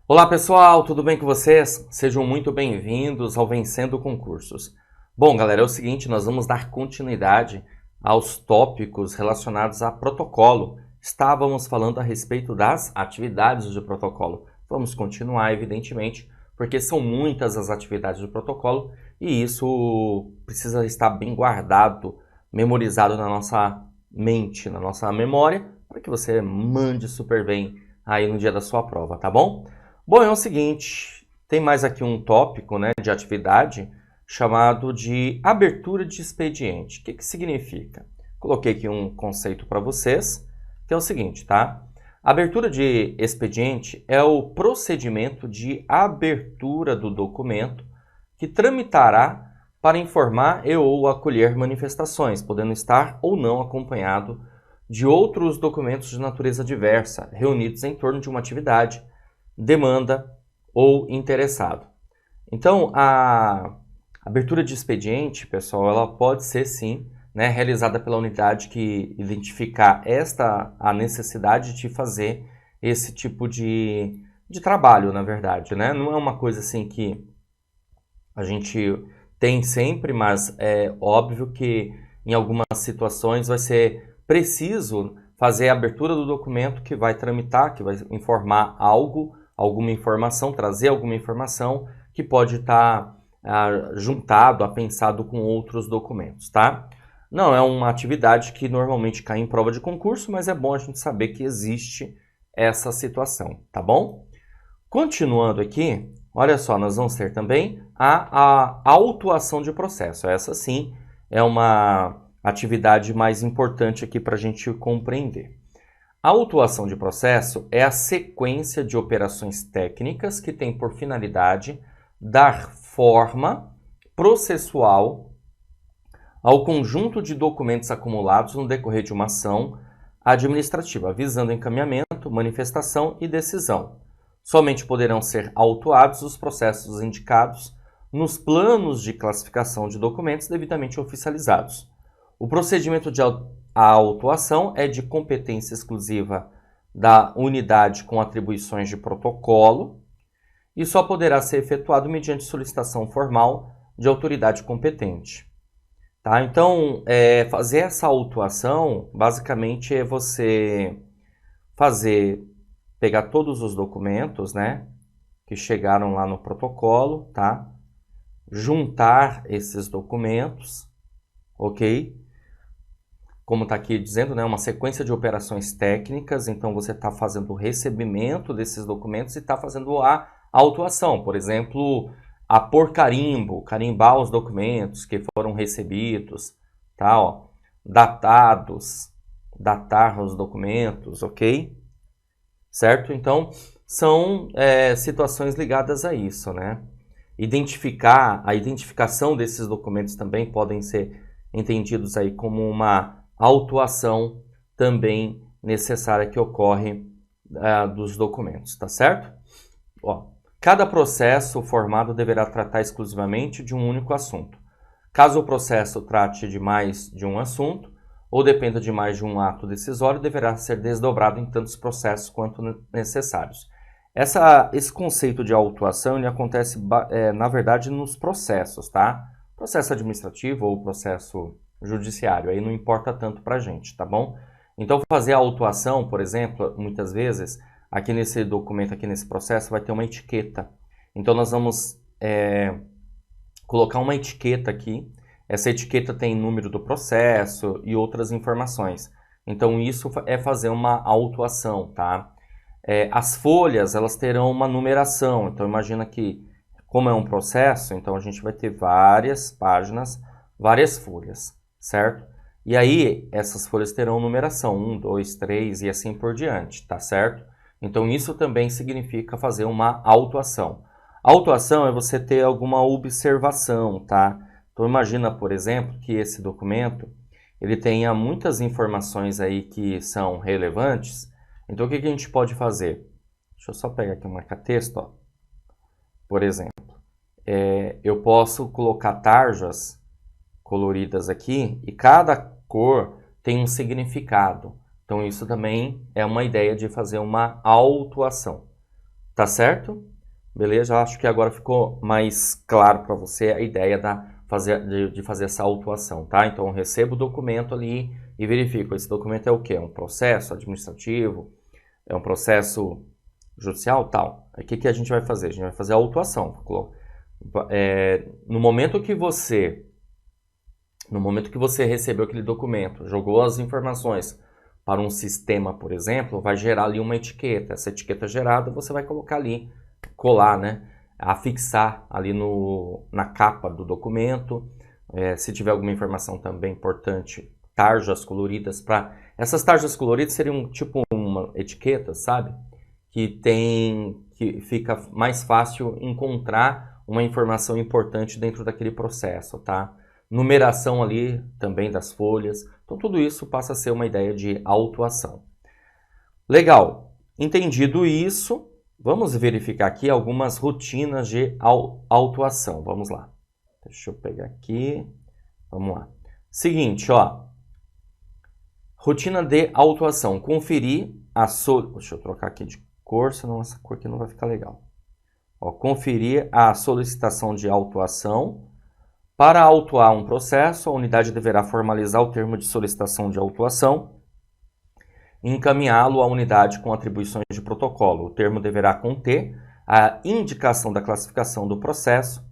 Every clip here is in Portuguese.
Olá pessoal, tudo bem com vocês? Sejam muito bem-vindos ao Vencendo Concursos. Bom, galera, é o seguinte, nós vamos dar continuidade aos tópicos relacionados a protocolo. Estávamos falando a respeito das atividades de protocolo. Vamos continuar, evidentemente, porque são muitas as atividades de protocolo e isso precisa estar bem guardado, memorizado na nossa mente, na nossa memória, para que você mande super bem aí no dia da sua prova, tá bom? Bom, é o seguinte, tem mais aqui um tópico, né, de atividade chamado de abertura de expediente. O que significa? Coloquei aqui um conceito para vocês, que é o seguinte, tá? Abertura de expediente é o procedimento de abertura do documento que tramitará para informar e ou acolher manifestações, podendo estar ou não acompanhado de outros documentos de natureza diversa, reunidos em torno de uma atividade, demanda ou interessado. Então, a abertura de expediente, pessoal, ela pode ser sim, né, realizada pela unidade que identificar a necessidade de fazer esse tipo de trabalho, na verdade, né? Não é uma coisa assim que a gente tem sempre, mas é óbvio que em algumas situações vai ser preciso fazer a abertura do documento que vai tramitar, que vai informar algo, alguma informação, trazer alguma informação que pode estar juntado, apensado com outros documentos, tá? Não é uma atividade que normalmente cai em prova de concurso, mas é bom a gente saber que existe essa situação, tá bom? Continuando aqui, olha só, nós vamos ter também a autuação de processo. Essa sim é uma atividade mais importante aqui para a gente compreender. A autuação de processo é a sequência de operações técnicas que tem por finalidade dar forma processual ao conjunto de documentos acumulados no decorrer de uma ação administrativa, visando encaminhamento, manifestação e decisão. Somente poderão ser autuados os processos indicados nos planos de classificação de documentos devidamente oficializados. O procedimento de autuação é de competência exclusiva da unidade com atribuições de protocolo e só poderá ser efetuado mediante solicitação formal de autoridade competente. Tá? Então, fazer essa autuação, basicamente, é você pegar todos os documentos, né, que chegaram lá no protocolo, tá? Juntar esses documentos, ok? Como está aqui dizendo, né, uma sequência de operações técnicas, então você está fazendo o recebimento desses documentos e está fazendo a autuação, por exemplo, por carimbo, carimbar os documentos que foram recebidos, tá, ó, datar os documentos, ok? Certo? Então, são situações ligadas a isso, né? A identificação desses documentos também podem ser entendidos aí como uma autuação também necessária que ocorre dos documentos, tá certo? Ó, cada processo formado deverá tratar exclusivamente de um único assunto. Caso o processo trate de mais de um assunto, ou dependa de mais de um ato decisório, deverá ser desdobrado em tantos processos quanto necessários. Esse conceito de autuação ele acontece, na verdade, nos processos, tá? Processo administrativo ou processo judiciário, aí não importa tanto para a gente, tá bom? Então, fazer a autuação, por exemplo, muitas vezes, aqui nesse documento, aqui nesse processo, vai ter uma etiqueta. Então, nós vamos colocar uma etiqueta aqui. Essa etiqueta tem número do processo e outras informações. Então, isso é fazer uma autuação, tá? As folhas, elas terão uma numeração. Então, imagina que, como é um processo, então a gente vai ter várias páginas, várias folhas, certo? E aí, essas folhas terão numeração, 1, 2, 3 e assim por diante, tá certo? Então, isso também significa fazer uma autuação. Autuação é você ter alguma observação, tá? Então, imagina, por exemplo, que esse documento ele tenha muitas informações aí que são relevantes. Então, o que a gente pode fazer? Deixa eu só pegar aqui um marca-texto, ó. Por exemplo, eu posso colocar tarjas coloridas aqui e cada cor tem um significado. Então, isso também é uma ideia de fazer uma autuação. Tá certo? Beleza? Acho que agora ficou mais claro para você a ideia de fazer essa autuação, tá? Então, eu recebo o documento ali e verifico. Esse documento é o quê? É um processo administrativo? É um processo judicial? Tal. Aí, o que a gente vai fazer? A gente vai fazer a autuação. No momento que você recebeu aquele documento, jogou as informações para um sistema, por exemplo, vai gerar ali uma etiqueta. Essa etiqueta gerada você vai colocar ali, colar, né? Afixar ali na capa do documento. Se tiver alguma informação também importante, tarjas coloridas. Essas tarjas coloridas seriam tipo uma etiqueta, sabe? Que fica mais fácil encontrar uma informação importante dentro daquele processo, tá? Numeração ali também das folhas. Então, tudo isso passa a ser uma ideia de autuação. Legal. Entendido isso, vamos verificar aqui algumas rotinas de autuação. Vamos lá. Deixa eu pegar aqui. Vamos lá. Seguinte, ó. Rotina de autuação. Conferir a Deixa eu trocar aqui de cor, senão essa cor aqui não vai ficar legal. Ó, conferir a solicitação de autuação. Para autuar um processo, a unidade deverá formalizar o termo de solicitação de autuação e encaminhá-lo à unidade com atribuições de protocolo. O termo deverá conter a indicação da classificação do processo,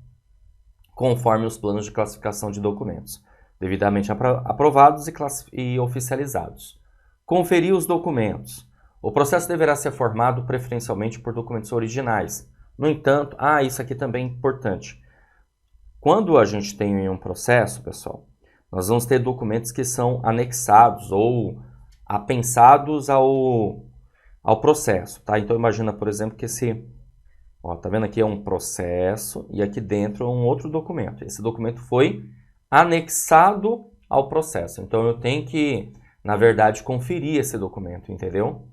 conforme os planos de classificação de documentos, devidamente aprovados e oficializados. Conferir os documentos. O processo deverá ser formado preferencialmente por documentos originais. No entanto, isso aqui também é importante. Quando a gente tem um processo, pessoal, nós vamos ter documentos que são anexados ou apensados ao processo, tá? Então, imagina, por exemplo, que tá vendo aqui é um processo e aqui dentro é um outro documento. Esse documento foi anexado ao processo. Então, eu tenho que, na verdade, conferir esse documento, entendeu?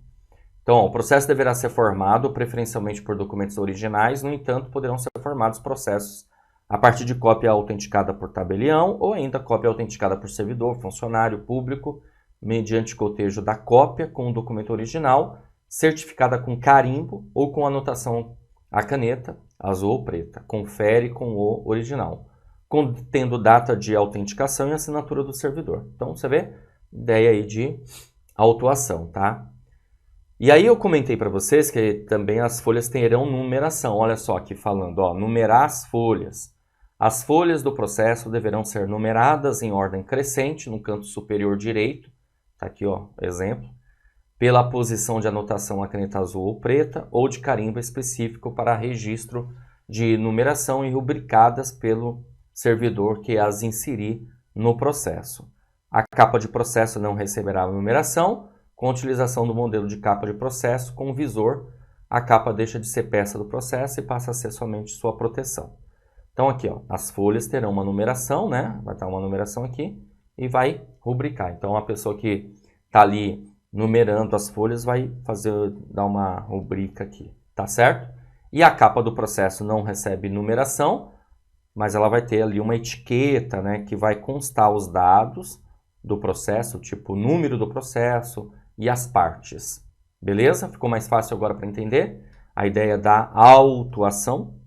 Então, o processo deverá ser formado preferencialmente por documentos originais, no entanto, poderão ser formados processos a partir de cópia autenticada por tabelião ou ainda cópia autenticada por servidor, funcionário público, mediante cotejo da cópia com o documento original, certificada com carimbo ou com anotação à caneta, azul ou preta. Confere com o original, contendo data de autenticação e assinatura do servidor. Então, você vê, ideia aí de autuação, tá? E aí eu comentei para vocês que também as folhas terão numeração. Olha só aqui falando, ó, numerar as folhas. As folhas do processo deverão ser numeradas em ordem crescente no canto superior direito, tá aqui, ó, exemplo, pela posição de anotação a caneta azul ou preta ou de carimbo específico para registro de numeração e rubricadas pelo servidor que as inserir no processo. A capa de processo não receberá numeração. Com a utilização do modelo de capa de processo com visor, a capa deixa de ser peça do processo e passa a ser somente sua proteção. Então aqui, ó, as folhas terão uma numeração, né? Vai estar uma numeração aqui e vai rubricar. Então a pessoa que está ali numerando as folhas vai dar uma rubrica aqui, tá certo? E a capa do processo não recebe numeração, mas ela vai ter ali uma etiqueta, né? Que vai constar os dados do processo, tipo o número do processo e as partes. Beleza? Ficou mais fácil agora para entender? A ideia da autuação.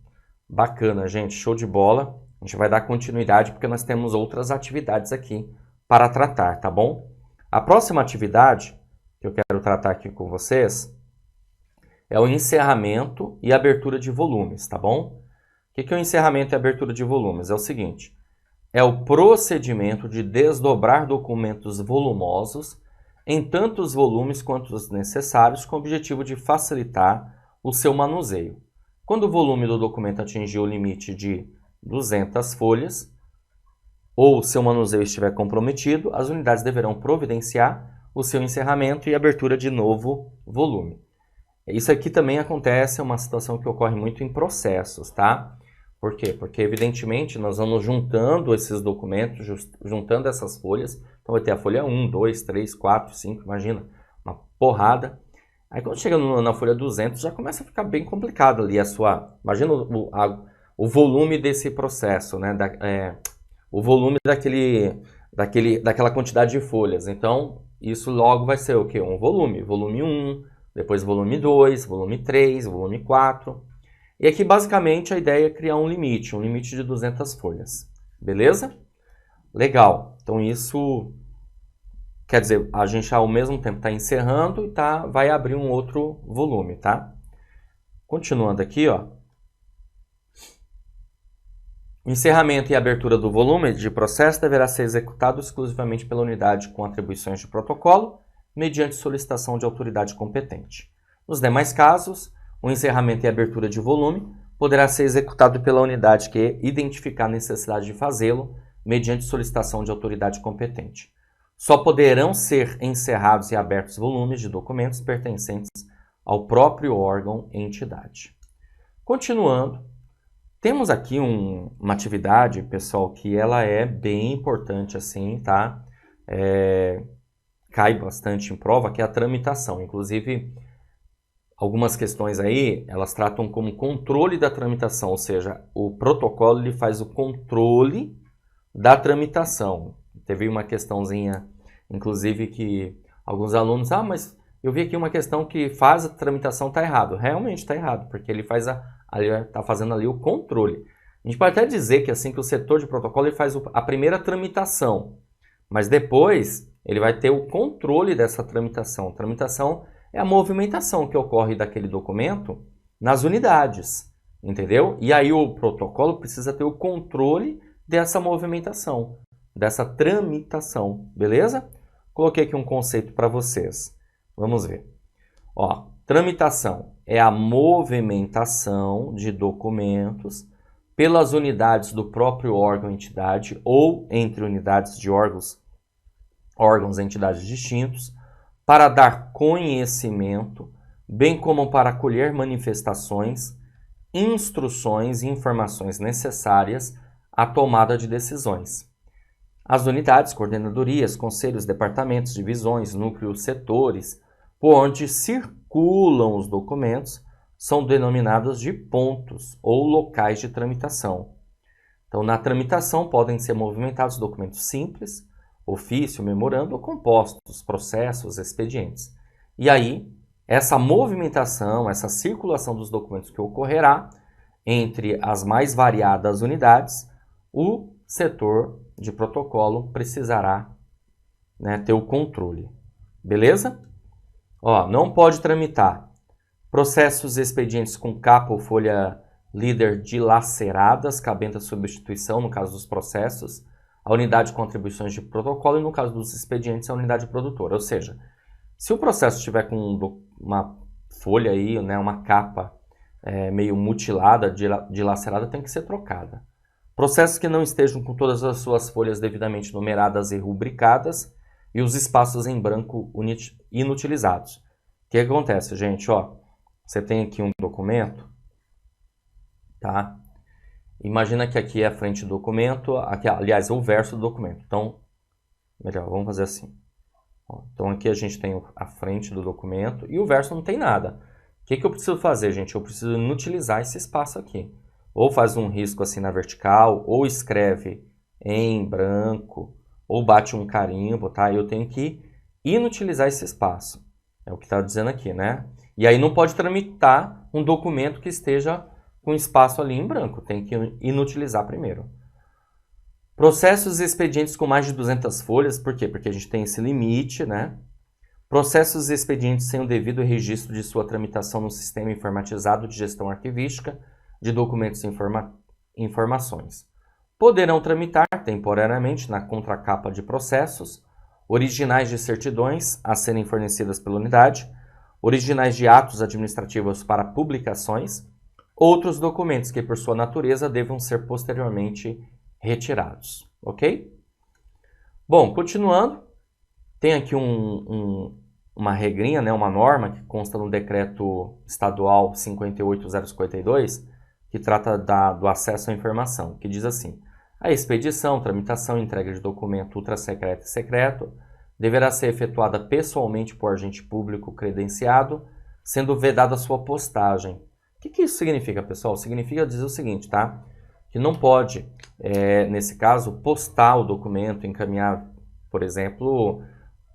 Bacana, gente. Show de bola. A gente vai dar continuidade porque nós temos outras atividades aqui para tratar, tá bom? A próxima atividade que eu quero tratar aqui com vocês é o encerramento e abertura de volumes, tá bom? O que é o encerramento e abertura de volumes? É o seguinte, é o procedimento de desdobrar documentos volumosos em tantos volumes quanto os necessários com o objetivo de facilitar o seu manuseio. Quando o volume do documento atingir o limite de 200 folhas ou seu manuseio estiver comprometido, as unidades deverão providenciar o seu encerramento e abertura de novo volume. Isso aqui também acontece, é uma situação que ocorre muito em processos, tá? Por quê? Porque, evidentemente, nós vamos juntando esses documentos, juntando essas folhas. Então, vai ter a folha 1, 2, 3, 4, 5, imagina, uma porrada. Aí, quando chega na folha 200, já começa a ficar bem complicado ali imagina o volume desse processo, né? O volume daquela quantidade de folhas. Então, isso logo vai ser o quê? Um volume. Volume 1, depois volume 2, volume 3, volume 4. E aqui, basicamente, a ideia é criar um limite de 200 folhas. Beleza? Legal. Então, isso quer dizer, a gente ao mesmo tempo está encerrando e vai abrir um outro volume, tá? Continuando aqui, ó. O encerramento e abertura do volume de processo deverá ser executado exclusivamente pela unidade com atribuições de protocolo, mediante solicitação de autoridade competente. Nos demais casos, o encerramento e abertura de volume poderá ser executado pela unidade que identificar a necessidade de fazê-lo, mediante solicitação de autoridade competente. Só poderão ser encerrados e abertos volumes de documentos pertencentes ao próprio órgão e entidade. Continuando, temos aqui uma atividade, pessoal, que ela é bem importante, assim, tá? Cai bastante em prova, que é a tramitação. Inclusive, algumas questões aí, elas tratam como controle da tramitação, ou seja, o protocolo ele faz o controle da tramitação. Teve uma questãozinha, inclusive, que alguns alunos, mas eu vi aqui uma questão que faz a tramitação, está errado. Realmente está errado, porque ele está fazendo ali o controle. A gente pode até dizer que assim que o setor de protocolo ele faz a primeira tramitação, mas depois ele vai ter o controle dessa tramitação. Tramitação é a movimentação que ocorre daquele documento nas unidades, entendeu? E aí o protocolo precisa ter o controle dessa movimentação, dessa tramitação, beleza? Coloquei aqui um conceito para vocês. Vamos ver. Ó, tramitação é a movimentação de documentos pelas unidades do próprio órgão ou entidade ou entre unidades de órgãos e entidades distintos para dar conhecimento, bem como para acolher manifestações, instruções e informações necessárias à tomada de decisões. As unidades, coordenadorias, conselhos, departamentos, divisões, núcleos, setores, por onde circulam os documentos, são denominados de pontos ou locais de tramitação. Então, na tramitação podem ser movimentados documentos simples, ofício, memorando ou compostos, processos, expedientes. E aí, essa movimentação, essa circulação dos documentos que ocorrerá entre as mais variadas unidades, o setor de protocolo precisará, ter o controle. Beleza? Ó, não pode tramitar processos e expedientes com capa ou folha líder dilaceradas, cabendo a substituição no caso dos processos, a unidade de contribuições de protocolo e no caso dos expedientes a unidade produtora. Ou seja, se o processo estiver com uma folha aí, uma capa meio mutilada, dilacerada, tem que ser trocada. Processos que não estejam com todas as suas folhas devidamente numeradas e rubricadas e os espaços em branco inutilizados. O que acontece, gente? Ó, você tem aqui um documento, tá? Imagina que aqui é a frente do documento, aqui, aliás, o verso do documento. Então, melhor, vamos fazer assim. Ó, então aqui a gente tem a frente do documento e o verso não tem nada. O que eu preciso fazer, gente? Eu preciso inutilizar esse espaço aqui. Ou faz um risco assim na vertical, ou escreve em branco, ou bate um carimbo, tá? Eu tenho que inutilizar esse espaço. É o que está dizendo aqui, né? E aí não pode tramitar um documento que esteja com espaço ali em branco. Tem que inutilizar primeiro. Processos e expedientes com mais de 200 folhas. Por quê? Porque a gente tem esse limite, né? Processos e expedientes sem o devido registro de sua tramitação no sistema informatizado de gestão arquivística de documentos e informações. Poderão tramitar temporariamente na contracapa de processos, originais de certidões a serem fornecidas pela unidade, originais de atos administrativos para publicações, outros documentos que, por sua natureza, devam ser posteriormente retirados. Ok? Bom, continuando, tem aqui uma regrinha, uma norma que consta no decreto estadual 58.052, que trata do acesso à informação, que diz assim: a expedição, tramitação e entrega de documento ultrasecreto e secreto deverá ser efetuada pessoalmente por agente público credenciado, sendo vedada a sua postagem. O que isso significa, pessoal? Significa dizer o seguinte, tá? Que não pode, nesse caso, postar o documento, encaminhar, por exemplo,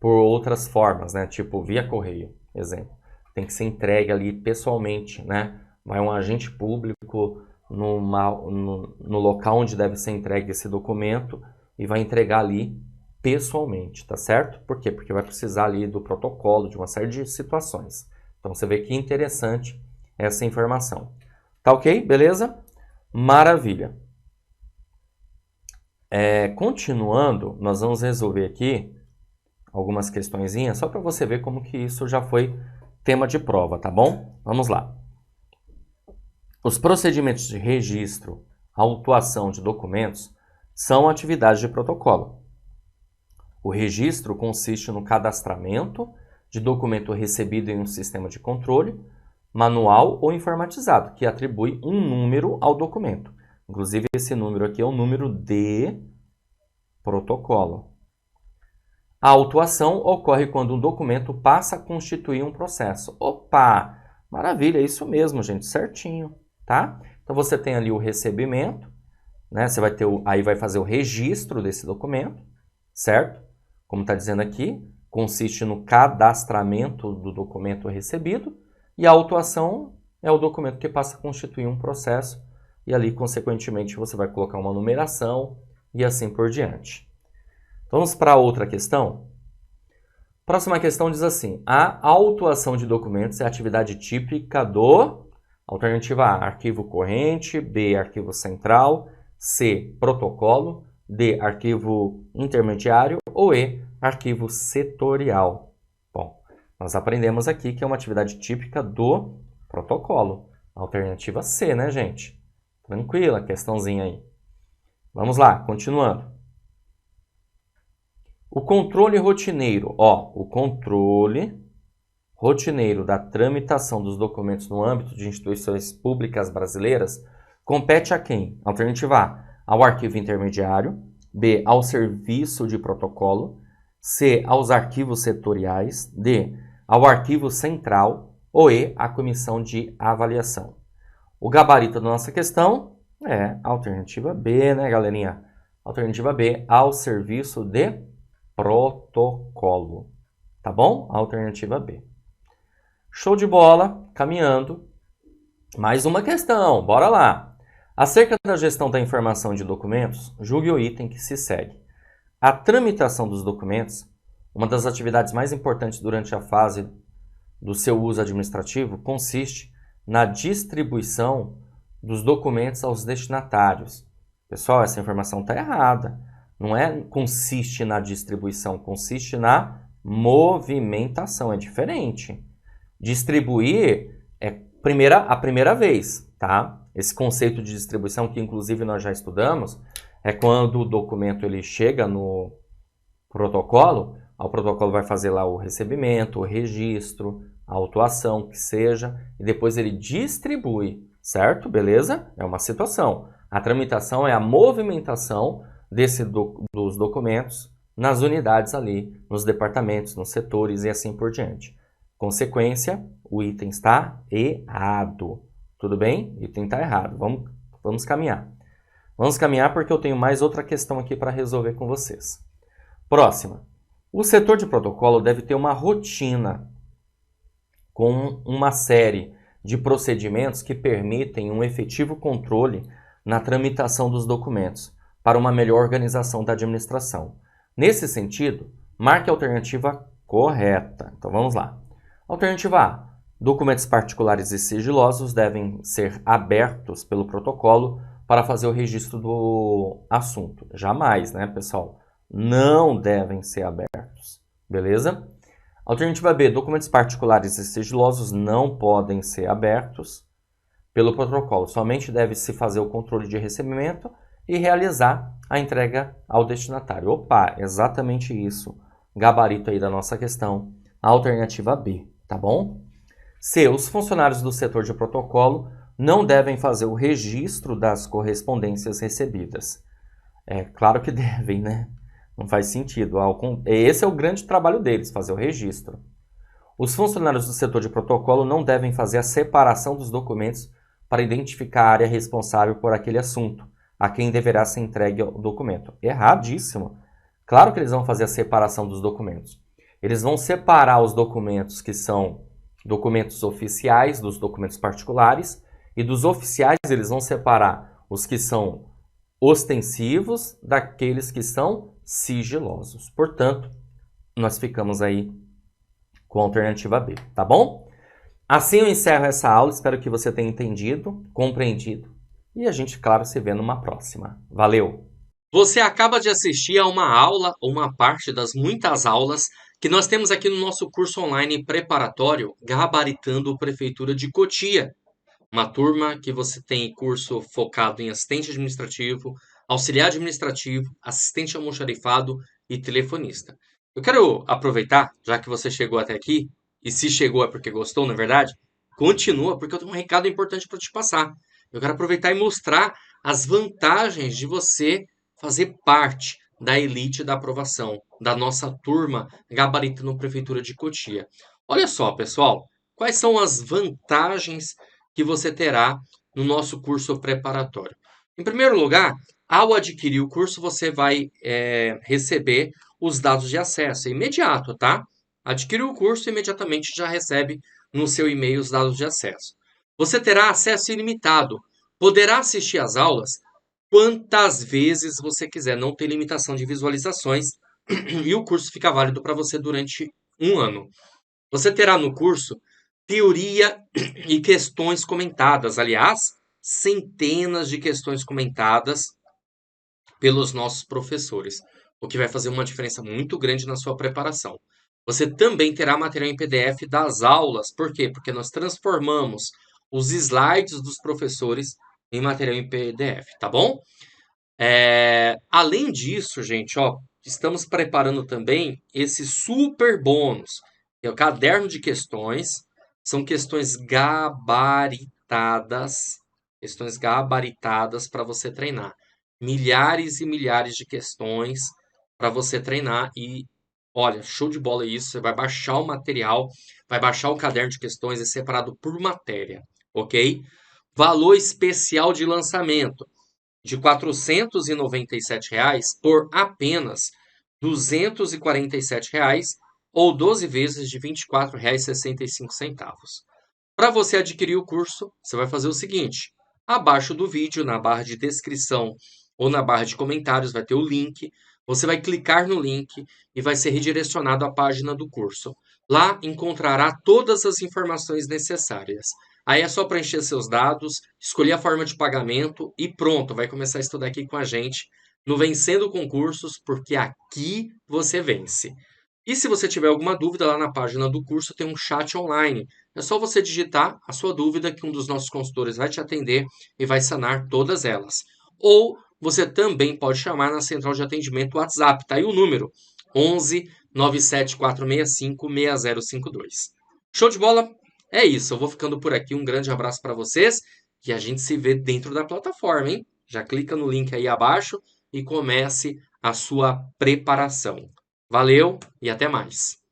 por outras formas, né? Tipo via correio, exemplo. tem que ser entregue ali pessoalmente, né? Vai um agente público no local onde deve ser entregue esse documento e vai entregar ali pessoalmente, tá certo? Por quê? Porque vai precisar ali do protocolo, de uma série de situações. Então você vê que interessante essa informação. Tá ok? Beleza? Maravilha. Continuando, nós vamos resolver aqui algumas questõezinhas, só para você ver como que isso já foi tema de prova, tá bom? Vamos lá. Os procedimentos de registro, autuação de documentos são atividades de protocolo. O registro consiste no cadastramento de documento recebido em um sistema de controle, manual ou informatizado, que atribui um número ao documento. Inclusive, esse número aqui é o número de protocolo. A autuação ocorre quando um documento passa a constituir um processo. Opa! Maravilha, é isso mesmo, gente, certinho, tá? Então, você tem ali o recebimento, né? Você vai ter aí vai fazer o registro desse documento, certo? Como está dizendo aqui, consiste no cadastramento do documento recebido, e a autuação é o documento que passa a constituir um processo, e ali, consequentemente, você vai colocar uma numeração e assim por diante. Vamos para outra questão? Próxima questão diz assim: a autuação de documentos é a atividade típica do... Alternativa A, arquivo corrente, B, arquivo central, C, protocolo, D, arquivo intermediário ou E, arquivo setorial. Bom, nós aprendemos aqui que é uma atividade típica do protocolo. Alternativa C, né, gente? Tranquila, questãozinha aí. Vamos lá, continuando. O controle rotineiro, o controle rotineiro da tramitação dos documentos no âmbito de instituições públicas brasileiras compete a quem? Alternativa A, ao arquivo intermediário, B, ao serviço de protocolo, C, aos arquivos setoriais, D, ao arquivo central ou E, à comissão de avaliação. O gabarito da nossa questão é a alternativa B, né, galerinha? Alternativa B, ao serviço de protocolo. Tá bom? Alternativa B. Show de bola, caminhando. Mais uma questão, bora lá. Acerca da gestão da informação de documentos, julgue o item que se segue. A tramitação dos documentos, uma das atividades mais importantes durante a fase do seu uso administrativo, consiste na distribuição dos documentos aos destinatários. Pessoal, essa informação está errada. Não é consiste na distribuição, consiste na movimentação, é diferente. Distribuir é a primeira vez, tá? Esse conceito de distribuição, que inclusive nós já estudamos, é quando o documento ele chega no protocolo, o protocolo vai fazer lá o recebimento, o registro, a autuação, que seja, e depois ele distribui, certo? Beleza? É uma situação. A tramitação é a movimentação dos documentos nas unidades ali, nos departamentos, nos setores e assim por diante. Consequência, o item está errado. Tudo bem? O item está errado. Vamos caminhar. Vamos caminhar porque eu tenho mais outra questão aqui para resolver com vocês. Próxima. O setor de protocolo deve ter uma rotina com uma série de procedimentos que permitem um efetivo controle na tramitação dos documentos para uma melhor organização da administração. Nesse sentido, marque a alternativa correta. Então vamos lá. Alternativa A. Documentos particulares e sigilosos devem ser abertos pelo protocolo para fazer o registro do assunto. Jamais, né, pessoal? Não devem ser abertos. Beleza? Alternativa B. Documentos particulares e sigilosos não podem ser abertos pelo protocolo. Somente deve-se fazer o controle de recebimento e realizar a entrega ao destinatário. Opa, exatamente isso. Gabarito aí da nossa questão. Alternativa B, tá bom? C. Os funcionários do setor de protocolo não devem fazer o registro das correspondências recebidas. É claro que devem, né? Não faz sentido. Esse é o grande trabalho deles, fazer o registro. Os funcionários do setor de protocolo não devem fazer a separação dos documentos para identificar a área responsável por aquele assunto, a quem deverá ser entregue o documento. Erradíssimo. Claro que eles vão fazer a separação dos documentos. Eles vão separar os documentos que são documentos oficiais dos documentos particulares, e dos oficiais eles vão separar os que são ostensivos daqueles que são sigilosos. Portanto, nós ficamos aí com a alternativa B, tá bom? Assim eu encerro essa aula, espero que você tenha entendido, compreendido, e a gente, claro, se vê numa próxima. Valeu! Você acaba de assistir a uma aula, ou uma parte das muitas aulas que nós temos aqui no nosso curso online preparatório Gabaritando Prefeitura de Cotia. Uma turma que você tem curso focado em assistente administrativo, auxiliar administrativo, assistente almoxarifado e telefonista. Eu quero aproveitar, já que você chegou até aqui, e se chegou é porque gostou, na verdade, continua, porque eu tenho um recado importante para te passar. Eu quero aproveitar e mostrar as vantagens de você fazer parte da elite da aprovação, da nossa turma Gabaritando Prefeitura de Cotia. Olha só, pessoal, quais são as vantagens que você terá no nosso curso preparatório. Em primeiro lugar, ao adquirir o curso, você vai receber os dados de acesso. É imediato, tá? Adquiriu o curso, imediatamente já recebe no seu e-mail os dados de acesso. Você terá acesso ilimitado. Poderá assistir às aulas quantas vezes você quiser. Não tem limitação de visualizações. E o curso fica válido para você durante um ano. Você terá no curso teoria e questões comentadas. Aliás, centenas de questões comentadas pelos nossos professores, o que vai fazer uma diferença muito grande na sua preparação. Você também terá material em PDF das aulas. Por quê? Porque nós transformamos os slides dos professores em material em PDF, tá bom? Além disso, gente, ó, estamos preparando também esse super bônus, que é o caderno de questões. São questões gabaritadas para você treinar. Milhares e milhares de questões para você treinar e, olha, show de bola isso. Você vai baixar o material, vai baixar o caderno de questões, é separado por matéria, ok? Valor especial de lançamento de R$ 497 por apenas R$ 247 ou 12 vezes de R$ 24,65. Para você adquirir o curso, você vai fazer o seguinte: abaixo do vídeo, na barra de descrição ou na barra de comentários, vai ter o link. Você vai clicar no link e vai ser redirecionado à página do curso. Lá encontrará todas as informações necessárias. Aí é só preencher seus dados, escolher a forma de pagamento e pronto, vai começar a estudar aqui com a gente no Vencendo Concursos, porque aqui você vence. E se você tiver alguma dúvida, lá na página do curso tem um chat online. É só você digitar a sua dúvida que um dos nossos consultores vai te atender e vai sanar todas elas. Ou você também pode chamar na central de atendimento WhatsApp, tá aí o número 11 97465 6052. Show de bola? É isso, eu vou ficando por aqui. Um grande abraço para vocês e a gente se vê dentro da plataforma, hein? Já clica no link aí abaixo e comece a sua preparação. Valeu e até mais!